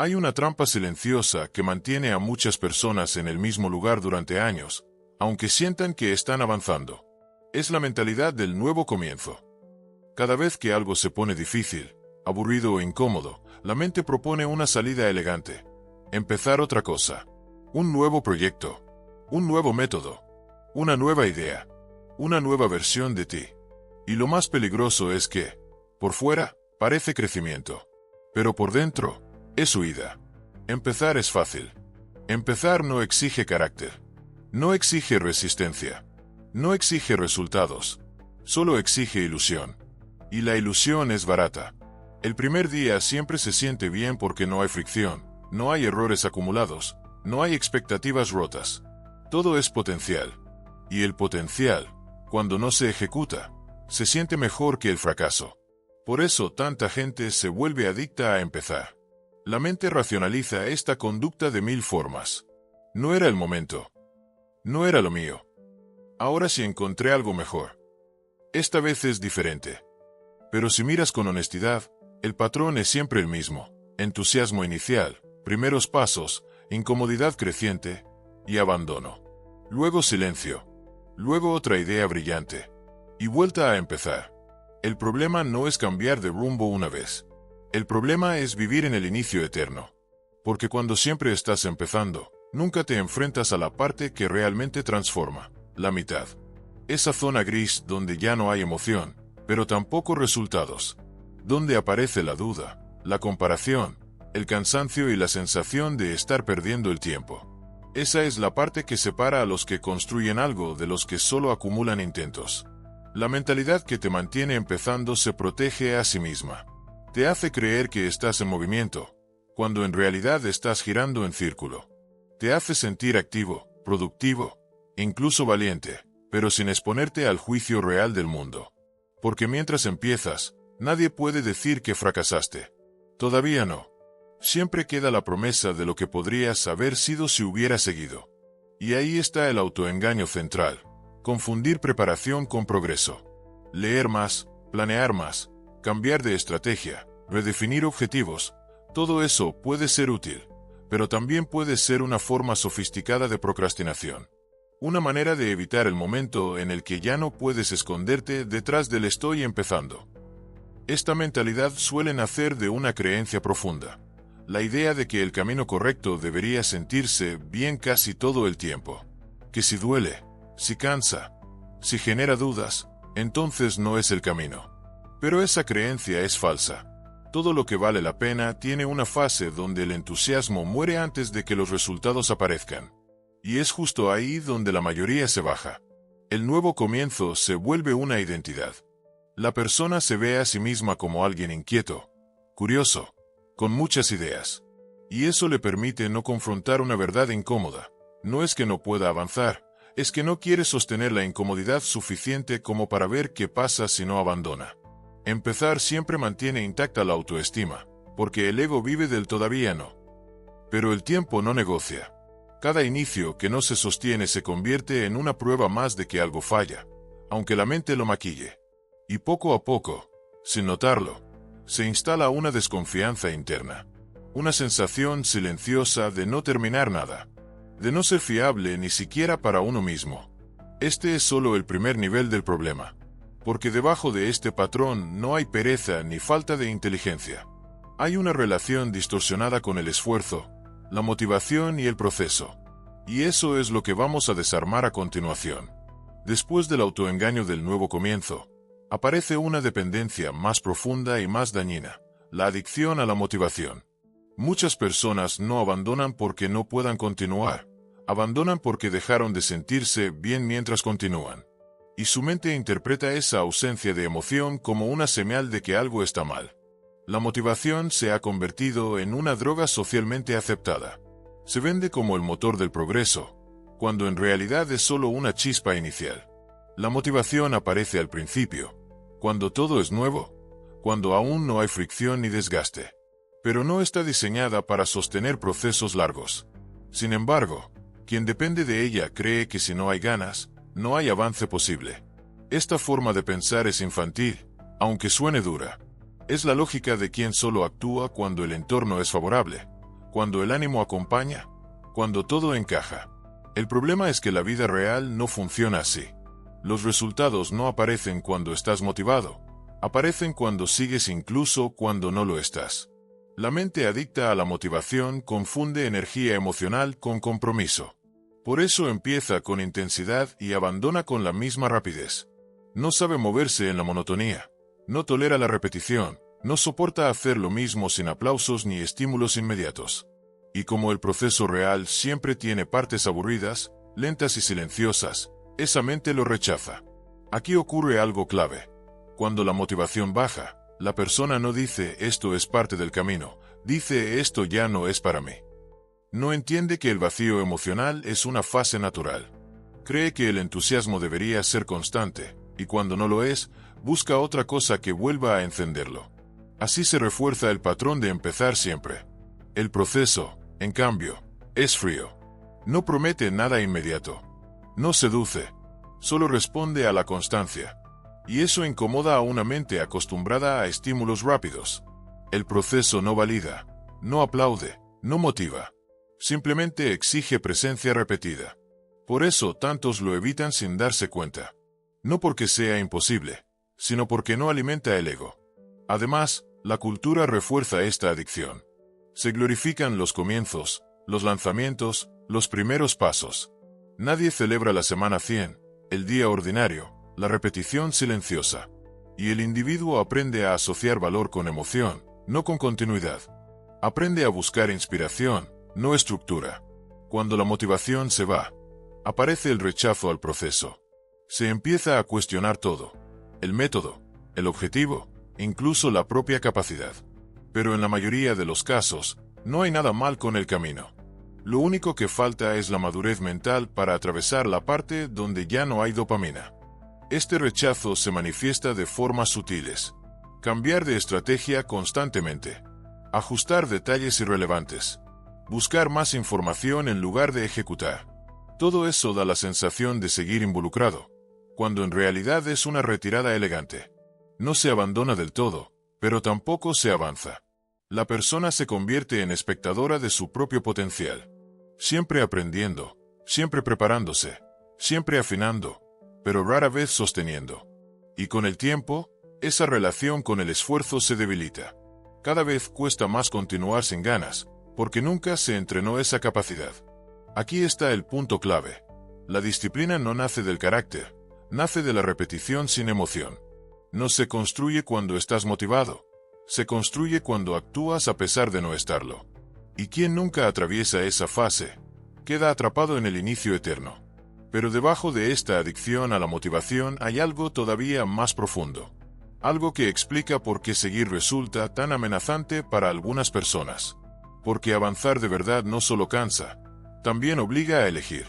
Hay una trampa silenciosa que mantiene a muchas personas en el mismo lugar durante años, aunque sientan que están avanzando. Es la mentalidad del nuevo comienzo. Cada vez que algo se pone difícil, aburrido o incómodo, la mente propone una salida elegante. Empezar otra cosa. Un nuevo proyecto. Un nuevo método. Una nueva idea. Una nueva versión de ti. Y lo más peligroso es que, por fuera, parece crecimiento. Pero por dentro, es huida. Empezar es fácil. Empezar no exige carácter. No exige resistencia. No exige resultados. Solo exige ilusión. Y la ilusión es barata. El primer día siempre se siente bien porque no hay fricción, no hay errores acumulados, no hay expectativas rotas. Todo es potencial. Y el potencial, cuando no se ejecuta, se siente mejor que el fracaso. Por eso tanta gente se vuelve adicta a empezar. La mente racionaliza esta conducta de 1000 formas. No era el momento. No era lo mío. Ahora sí encontré algo mejor. Esta vez es diferente. Pero si miras con honestidad, el patrón es siempre el mismo. Entusiasmo inicial, primeros pasos, incomodidad creciente y abandono. Luego silencio. Luego otra idea brillante. Y vuelta a empezar. El problema no es cambiar de rumbo una vez. El problema es vivir en el inicio eterno. Porque cuando siempre estás empezando, nunca te enfrentas a la parte que realmente transforma, la mitad. Esa zona gris donde ya no hay emoción, pero tampoco resultados. Donde aparece la duda, la comparación, el cansancio y la sensación de estar perdiendo el tiempo. Esa es la parte que separa a los que construyen algo de los que solo acumulan intentos. La mentalidad que te mantiene empezando se protege a sí misma. Te hace creer que estás en movimiento, cuando en realidad estás girando en círculo. Te hace sentir activo, productivo, incluso valiente, pero sin exponerte al juicio real del mundo. Porque mientras empiezas, nadie puede decir que fracasaste. Todavía no. Siempre queda la promesa de lo que podrías haber sido si hubieras seguido. Y ahí está el autoengaño central. Confundir preparación con progreso. Leer más, planear más, cambiar de estrategia, redefinir objetivos. Todo eso puede ser útil, pero también puede ser una forma sofisticada de procrastinación. Una manera de evitar el momento en el que ya no puedes esconderte detrás del estoy empezando. Esta mentalidad suele nacer de una creencia profunda. La idea de que el camino correcto debería sentirse bien casi todo el tiempo. Que si duele, si cansa, si genera dudas, entonces no es el camino. Pero esa creencia es falsa. Todo lo que vale la pena tiene una fase donde el entusiasmo muere antes de que los resultados aparezcan. Y es justo ahí donde la mayoría se baja. El nuevo comienzo se vuelve una identidad. La persona se ve a sí misma como alguien inquieto, curioso, con muchas ideas. Y eso le permite no confrontar una verdad incómoda. No es que no pueda avanzar, es que no quiere sostener la incomodidad suficiente como para ver qué pasa si no abandona. Empezar siempre mantiene intacta la autoestima, porque el ego vive del todavía no. Pero el tiempo no negocia. Cada inicio que no se sostiene se convierte en una prueba más de que algo falla, aunque la mente lo maquille. Y poco a poco, sin notarlo, se instala una desconfianza interna. Una sensación silenciosa de no terminar nada. De no ser fiable ni siquiera para uno mismo. Este es solo el primer nivel del problema. Porque debajo de este patrón no hay pereza ni falta de inteligencia. Hay una relación distorsionada con el esfuerzo, la motivación y el proceso. Y eso es lo que vamos a desarmar a continuación. Después del autoengaño del nuevo comienzo, aparece una dependencia más profunda y más dañina, la adicción a la motivación. Muchas personas no abandonan porque no puedan continuar, abandonan porque dejaron de sentirse bien mientras continúan. Y su mente interpreta esa ausencia de emoción como una señal de que algo está mal. La motivación se ha convertido en una droga socialmente aceptada. Se vende como el motor del progreso, cuando en realidad es solo una chispa inicial. La motivación aparece al principio, cuando todo es nuevo, cuando aún no hay fricción ni desgaste. Pero no está diseñada para sostener procesos largos. Sin embargo, quien depende de ella cree que si no hay ganas, no hay avance posible. Esta forma de pensar es infantil, aunque suene dura. Es la lógica de quien solo actúa cuando el entorno es favorable, cuando el ánimo acompaña, cuando todo encaja. El problema es que la vida real no funciona así. Los resultados no aparecen cuando estás motivado, aparecen cuando sigues incluso cuando no lo estás. La mente adicta a la motivación confunde energía emocional con compromiso. Por eso empieza con intensidad y abandona con la misma rapidez. No sabe moverse en la monotonía, no tolera la repetición, no soporta hacer lo mismo sin aplausos ni estímulos inmediatos. Y como el proceso real siempre tiene partes aburridas, lentas y silenciosas, esa mente lo rechaza. Aquí ocurre algo clave. Cuando la motivación baja, la persona no dice esto es parte del camino, dice esto ya no es para mí. No entiende que el vacío emocional es una fase natural. Cree que el entusiasmo debería ser constante, y cuando no lo es, busca otra cosa que vuelva a encenderlo. Así se refuerza el patrón de empezar siempre. El proceso, en cambio, es frío. No promete nada inmediato. No seduce. Solo responde a la constancia. Y eso incomoda a una mente acostumbrada a estímulos rápidos. El proceso no valida, no aplaude, no motiva. Simplemente exige presencia repetida. Por eso tantos lo evitan sin darse cuenta. No porque sea imposible, sino porque no alimenta el ego. Además, la cultura refuerza esta adicción. Se glorifican los comienzos, los lanzamientos, los primeros pasos. Nadie celebra la semana 100, el día ordinario, la repetición silenciosa. Y el individuo aprende a asociar valor con emoción, no con continuidad. Aprende a buscar inspiración, no estructura. Cuando la motivación se va, aparece el rechazo al proceso. Se empieza a cuestionar todo. El método, el objetivo, incluso la propia capacidad. Pero en la mayoría de los casos, no hay nada mal con el camino. Lo único que falta es la madurez mental para atravesar la parte donde ya no hay dopamina. Este rechazo se manifiesta de formas sutiles. Cambiar de estrategia constantemente. Ajustar detalles irrelevantes. Buscar más información en lugar de ejecutar. Todo eso da la sensación de seguir involucrado, cuando en realidad es una retirada elegante. No se abandona del todo, pero tampoco se avanza. La persona se convierte en espectadora de su propio potencial. Siempre aprendiendo, siempre preparándose, siempre afinando, pero rara vez sosteniendo. Y con el tiempo, esa relación con el esfuerzo se debilita. Cada vez cuesta más continuar sin ganas, porque nunca se entrenó esa capacidad. Aquí está el punto clave. La disciplina no nace del carácter, nace de la repetición sin emoción. No se construye cuando estás motivado, se construye cuando actúas a pesar de no estarlo. Y quien nunca atraviesa esa fase, queda atrapado en el inicio eterno. Pero debajo de esta adicción a la motivación hay algo todavía más profundo. Algo que explica por qué seguir resulta tan amenazante para algunas personas. Porque avanzar de verdad no solo cansa, también obliga a elegir.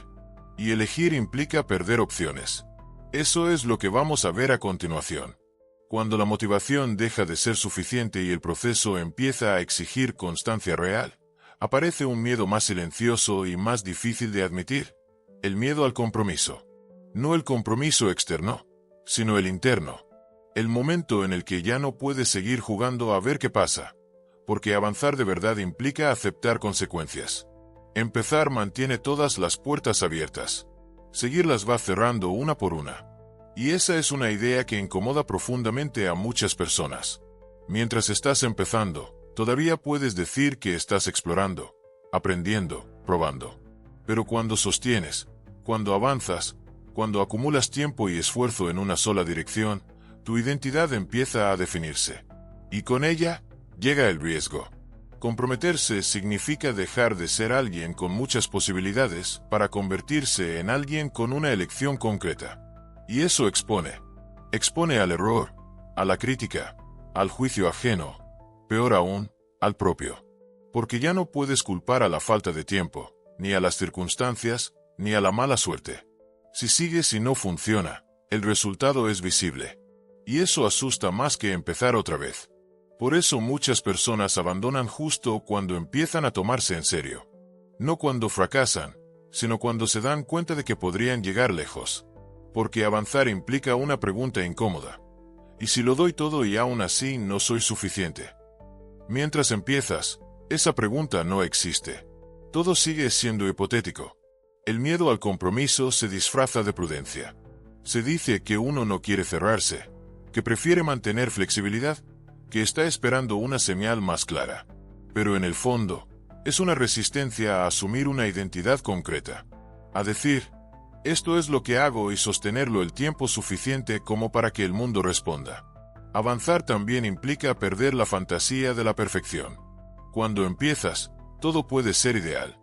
Y elegir implica perder opciones. Eso es lo que vamos a ver a continuación. Cuando la motivación deja de ser suficiente y el proceso empieza a exigir constancia real, aparece un miedo más silencioso y más difícil de admitir. El miedo al compromiso. No el compromiso externo, sino el interno. El momento en el que ya no puedes seguir jugando a ver qué pasa, porque avanzar de verdad implica aceptar consecuencias. Empezar mantiene todas las puertas abiertas. Seguirlas va cerrando una por una. Y esa es una idea que incomoda profundamente a muchas personas. Mientras estás empezando, todavía puedes decir que estás explorando, aprendiendo, probando. Pero cuando sostienes, cuando avanzas, cuando acumulas tiempo y esfuerzo en una sola dirección, tu identidad empieza a definirse. Y con ella, llega el riesgo. Comprometerse significa dejar de ser alguien con muchas posibilidades para convertirse en alguien con una elección concreta. Y eso expone al error, a la crítica, al juicio ajeno, peor aún, al propio. Porque ya no puedes culpar a la falta de tiempo, ni a las circunstancias, ni a la mala suerte. Si sigues y no funciona, el resultado es visible. Y eso asusta más que empezar otra vez. Por eso muchas personas abandonan justo cuando empiezan a tomarse en serio. No cuando fracasan, sino cuando se dan cuenta de que podrían llegar lejos. Porque avanzar implica una pregunta incómoda. ¿Y si lo doy todo y aún así no soy suficiente? Mientras empiezas, Esa pregunta no existe. Todo sigue siendo hipotético. El miedo al compromiso se disfraza de prudencia. Se dice que uno no quiere cerrarse, que prefiere mantener flexibilidad, que está esperando una señal más clara. Pero en el fondo, es una resistencia a asumir una identidad concreta. A decir, esto es lo que hago y sostenerlo el tiempo suficiente como para que el mundo responda. Avanzar también implica perder la fantasía de la perfección. Cuando empiezas, todo puede ser ideal.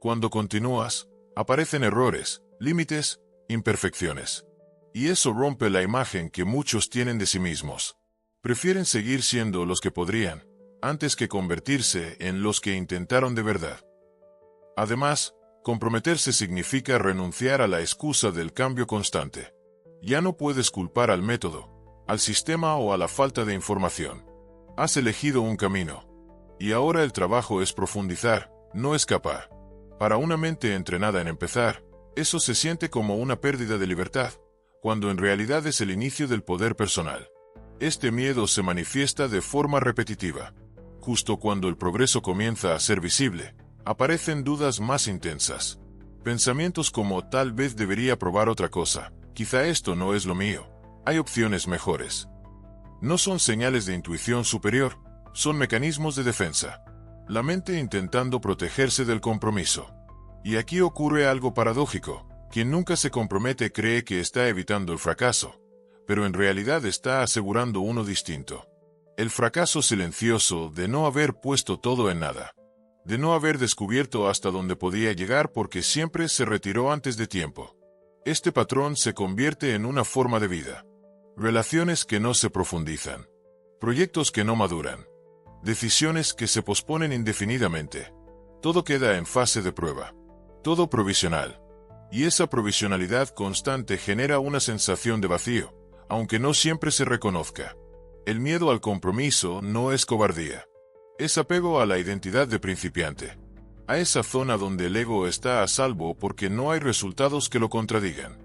Cuando continúas, aparecen errores, límites, imperfecciones. Y eso rompe la imagen que muchos tienen de sí mismos. Prefieren seguir siendo los que podrían, antes que convertirse en los que intentaron de verdad. Además, comprometerse significa renunciar a la excusa del cambio constante. Ya no puedes culpar al método, al sistema o a la falta de información. Has elegido un camino. Y ahora el trabajo es profundizar, no escapar. Para una mente entrenada en empezar, eso se siente como una pérdida de libertad, cuando en realidad es el inicio del poder personal. Este miedo se manifiesta de forma repetitiva. Justo cuando el progreso comienza a ser visible, aparecen dudas más intensas. Pensamientos como tal vez debería probar otra cosa, quizá esto no es lo mío, hay opciones mejores. No son señales de intuición superior, son mecanismos de defensa. La mente intentando protegerse del compromiso. Y aquí ocurre algo paradójico. Quien nunca se compromete cree que está evitando el fracaso, pero en realidad está asegurando uno distinto. El fracaso silencioso de no haber puesto todo en nada. De no haber descubierto hasta dónde podía llegar porque siempre se retiró antes de tiempo. Este patrón se convierte en una forma de vida. Relaciones que no se profundizan. Proyectos que no maduran. Decisiones que se posponen indefinidamente. Todo queda en fase de prueba. Todo provisional. Y esa provisionalidad constante genera una sensación de vacío, aunque no siempre se reconozca. El miedo al compromiso no es cobardía. Es apego a la identidad de principiante. A esa zona donde el ego está a salvo porque no hay resultados que lo contradigan.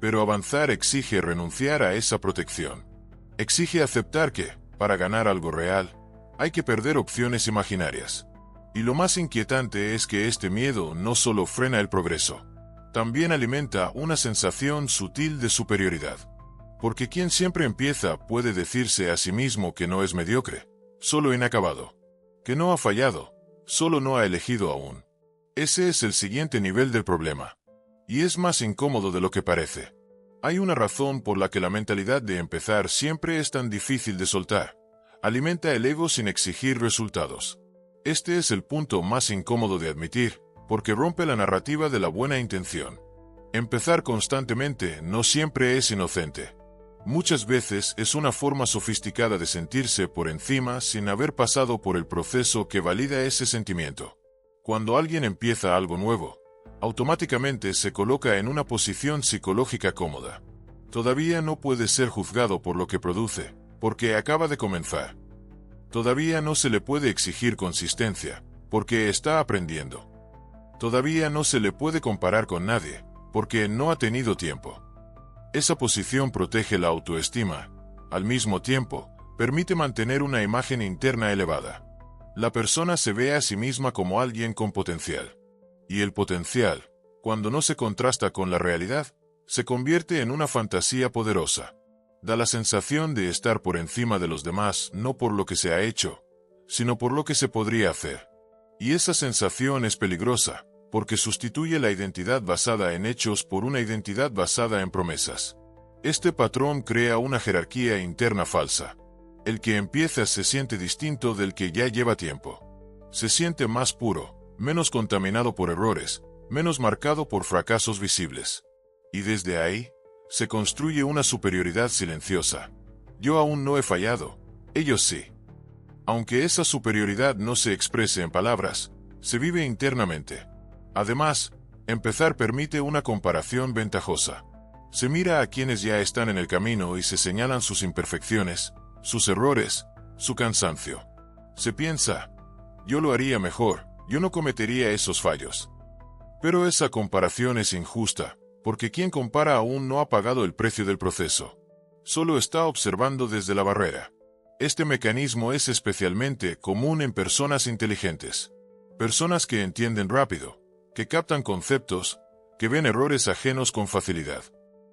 Pero avanzar exige renunciar a esa protección. Exige aceptar que, para ganar algo real, hay que perder opciones imaginarias. Y lo más inquietante es que este miedo no solo frena el progreso, también alimenta una sensación sutil de superioridad. Porque quien siempre empieza puede decirse a sí mismo que no es mediocre, solo inacabado. Que no ha fallado, solo no ha elegido aún. Ese es el siguiente nivel del problema. Y es más incómodo de lo que parece. Hay una razón por la que la mentalidad de empezar siempre es tan difícil de soltar. Alimenta el ego sin exigir resultados. Este es el punto más incómodo de admitir, porque rompe la narrativa de la buena intención. Empezar constantemente no siempre es inocente. Muchas veces es una forma sofisticada de sentirse por encima sin haber pasado por el proceso que valida ese sentimiento. Cuando alguien empieza algo nuevo, automáticamente se coloca en una posición psicológica cómoda. Todavía no puede ser juzgado por lo que produce, porque acaba de comenzar. Todavía no se le puede exigir consistencia, porque está aprendiendo. Todavía no se le puede comparar con nadie, porque no ha tenido tiempo. Esa posición protege la autoestima. Al mismo tiempo, permite mantener una imagen interna elevada. La persona se ve a sí misma como alguien con potencial. Y el potencial, cuando no se contrasta con la realidad, se convierte en una fantasía poderosa. Da la sensación de estar por encima de los demás no por lo que se ha hecho, sino por lo que se podría hacer. Y esa sensación es peligrosa, porque sustituye la identidad basada en hechos por una identidad basada en promesas. Este patrón crea una jerarquía interna falsa. El que empieza se siente distinto del que ya lleva tiempo. Se siente más puro, menos contaminado por errores, menos marcado por fracasos visibles. Y desde ahí, se construye una superioridad silenciosa. Yo aún no he fallado, ellos sí. Aunque esa superioridad no se exprese en palabras, se vive internamente. Además, empezar permite una comparación ventajosa. Se mira a quienes ya están en el camino y se señalan sus imperfecciones, sus errores, su cansancio. Se piensa, yo lo haría mejor, yo no cometería esos fallos. Pero esa comparación es injusta, porque quien compara aún no ha pagado el precio del proceso. Solo está observando desde la barrera. Este mecanismo es especialmente común en personas inteligentes. Personas que entienden rápido, que captan conceptos, que ven errores ajenos con facilidad.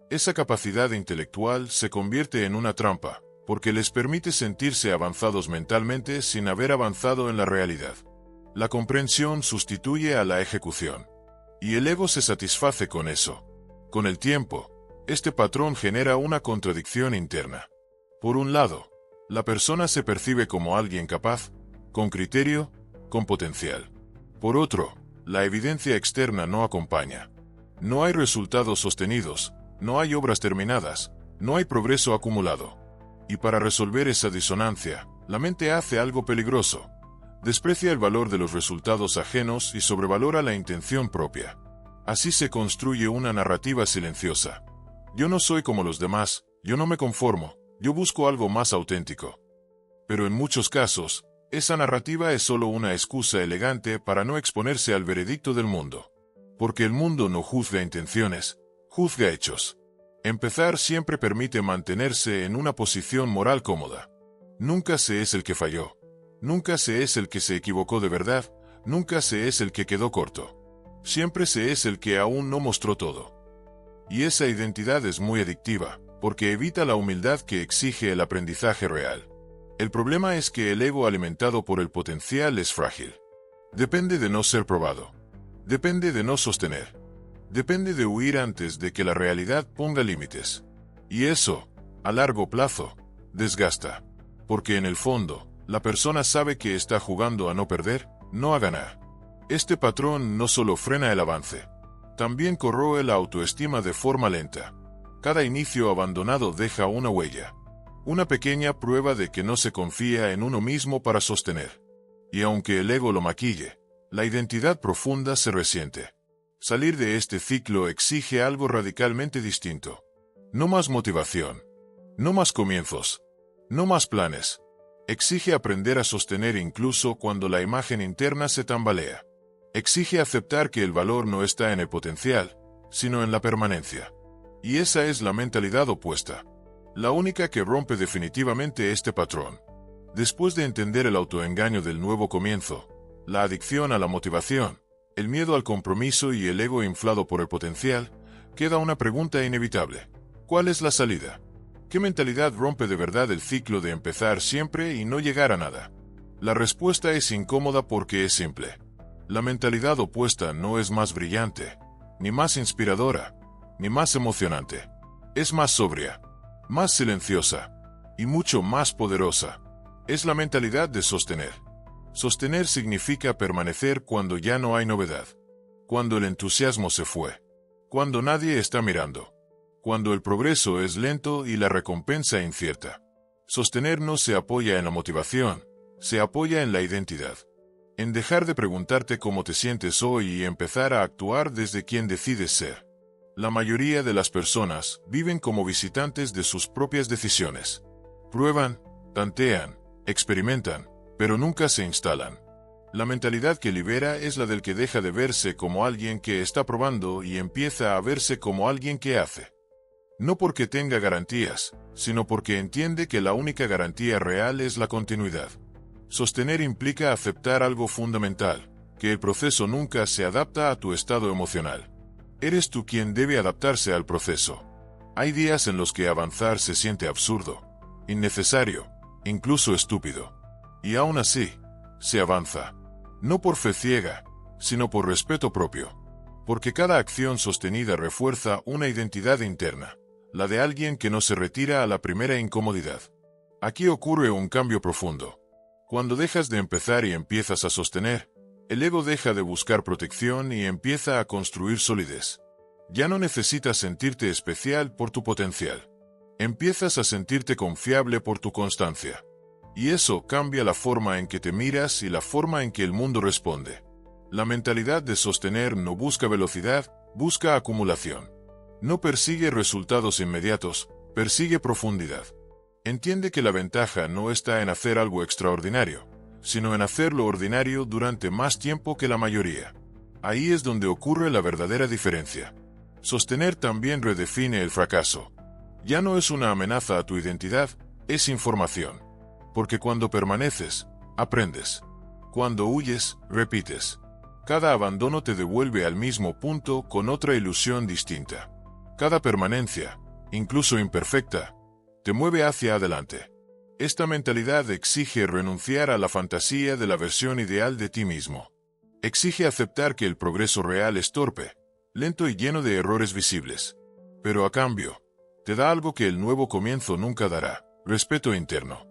Esa capacidad intelectual se convierte en una trampa, porque les permite sentirse avanzados mentalmente sin haber avanzado en la realidad. La comprensión sustituye a la ejecución. Y el ego se satisface con eso. Con el tiempo, este patrón genera una contradicción interna. Por un lado, la persona se percibe como alguien capaz, con criterio, con potencial. Por otro, la evidencia externa no acompaña. No hay resultados sostenidos, no hay obras terminadas, no hay progreso acumulado. Y para resolver esa disonancia, la mente hace algo peligroso. Desprecia el valor de los resultados ajenos y sobrevalora la intención propia. Así se construye una narrativa silenciosa. Yo no soy como los demás, yo no me conformo, yo busco algo más auténtico. Pero en muchos casos, esa narrativa es solo una excusa elegante para no exponerse al veredicto del mundo. Porque el mundo no juzga intenciones, juzga hechos. Empezar siempre permite mantenerse en una posición moral cómoda. Nunca se es el que falló. Nunca se es el que se equivocó de verdad, nunca se es el que quedó corto. Siempre se es el que aún no mostró todo. Y esa identidad es muy adictiva, porque evita la humildad que exige el aprendizaje real. El problema es que el ego alimentado por el potencial es frágil. Depende de no ser probado. Depende de no sostener. Depende de huir antes de que la realidad ponga límites. Y eso, a largo plazo, desgasta. Porque en el fondo, la persona sabe que está jugando a no perder, no a ganar. Este patrón no solo frena el avance, también corroe la autoestima de forma lenta. Cada inicio abandonado deja una huella. Una pequeña prueba de que no se confía en uno mismo para sostener. Y aunque el ego lo maquille, la identidad profunda se resiente. Salir de este ciclo exige algo radicalmente distinto. No más motivación. No más comienzos. No más planes. Exige aprender a sostener incluso cuando la imagen interna se tambalea. Exige aceptar que el valor no está en el potencial, sino en la permanencia. Y esa es la mentalidad opuesta. La única que rompe definitivamente este patrón. Después de entender el autoengaño del nuevo comienzo, la adicción a la motivación, el miedo al compromiso y el ego inflado por el potencial, queda una pregunta inevitable. ¿Cuál es la salida? ¿Qué mentalidad rompe de verdad el ciclo de empezar siempre y no llegar a nada? La respuesta es incómoda porque es simple. La mentalidad opuesta no es más brillante, ni más inspiradora, ni más emocionante. Es más sobria, más silenciosa, y mucho más poderosa. Es la mentalidad de sostener. Sostener significa permanecer cuando ya no hay novedad, cuando el entusiasmo se fue, cuando nadie está mirando, cuando el progreso es lento y la recompensa incierta. Sostener no se apoya en la motivación, se apoya en la identidad. En dejar de preguntarte cómo te sientes hoy y empezar a actuar desde quien decides ser. La mayoría de las personas viven como visitantes de sus propias decisiones. Prueban, tantean, experimentan, pero nunca se instalan. La mentalidad que libera es la del que deja de verse como alguien que está probando y empieza a verse como alguien que hace. No porque tenga garantías, sino porque entiende que la única garantía real es la continuidad. Sostener implica aceptar algo fundamental, que el proceso nunca se adapta a tu estado emocional. Eres tú quien debe adaptarse al proceso. Hay días en los que avanzar se siente absurdo, innecesario, incluso estúpido. Y aún así, se avanza. No por fe ciega, sino por respeto propio. Porque cada acción sostenida refuerza una identidad interna, la de alguien que no se retira a la primera incomodidad. Aquí ocurre un cambio profundo. Cuando dejas de empezar y empiezas a sostener, el ego deja de buscar protección y empieza a construir solidez. Ya no necesitas sentirte especial por tu potencial. Empiezas a sentirte confiable por tu constancia. Y eso cambia la forma en que te miras y la forma en que el mundo responde. La mentalidad de sostener no busca velocidad, busca acumulación. No persigue resultados inmediatos, persigue profundidad. Entiende que la ventaja no está en hacer algo extraordinario, sino en hacer lo ordinario durante más tiempo que la mayoría. Ahí es donde ocurre la verdadera diferencia. Sostener también redefine el fracaso. Ya no es una amenaza a tu identidad, es información. Porque cuando permaneces, aprendes. Cuando huyes, repites. Cada abandono te devuelve al mismo punto con otra ilusión distinta. Cada permanencia, incluso imperfecta, te mueve hacia adelante. Esta mentalidad exige renunciar a la fantasía de la versión ideal de ti mismo. Exige aceptar que el progreso real es torpe, lento y lleno de errores visibles. Pero a cambio, te da algo que el nuevo comienzo nunca dará: respeto interno.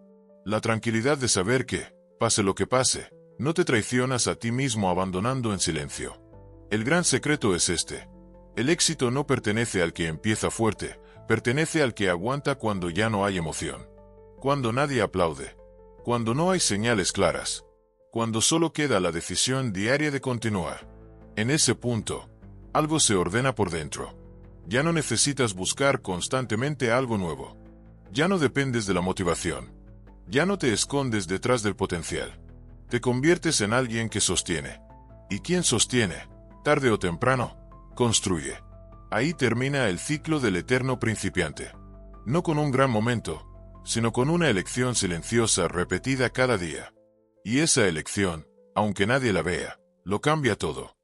La tranquilidad de saber que, pase lo que pase, no te traicionas a ti mismo abandonando en silencio. El gran secreto es este: el éxito no pertenece al que empieza fuerte, pertenece al que aguanta cuando ya no hay emoción. Cuando nadie aplaude. Cuando no hay señales claras. Cuando solo queda la decisión diaria de continuar. En ese punto, algo se ordena por dentro. Ya no necesitas buscar constantemente algo nuevo. Ya no dependes de la motivación. Ya no te escondes detrás del potencial. Te conviertes en alguien que sostiene. ¿Y quién sostiene? Tarde o temprano, construye. Ahí termina el ciclo del eterno principiante. No con un gran momento, sino con una elección silenciosa repetida cada día. Y esa elección, aunque nadie la vea, lo cambia todo.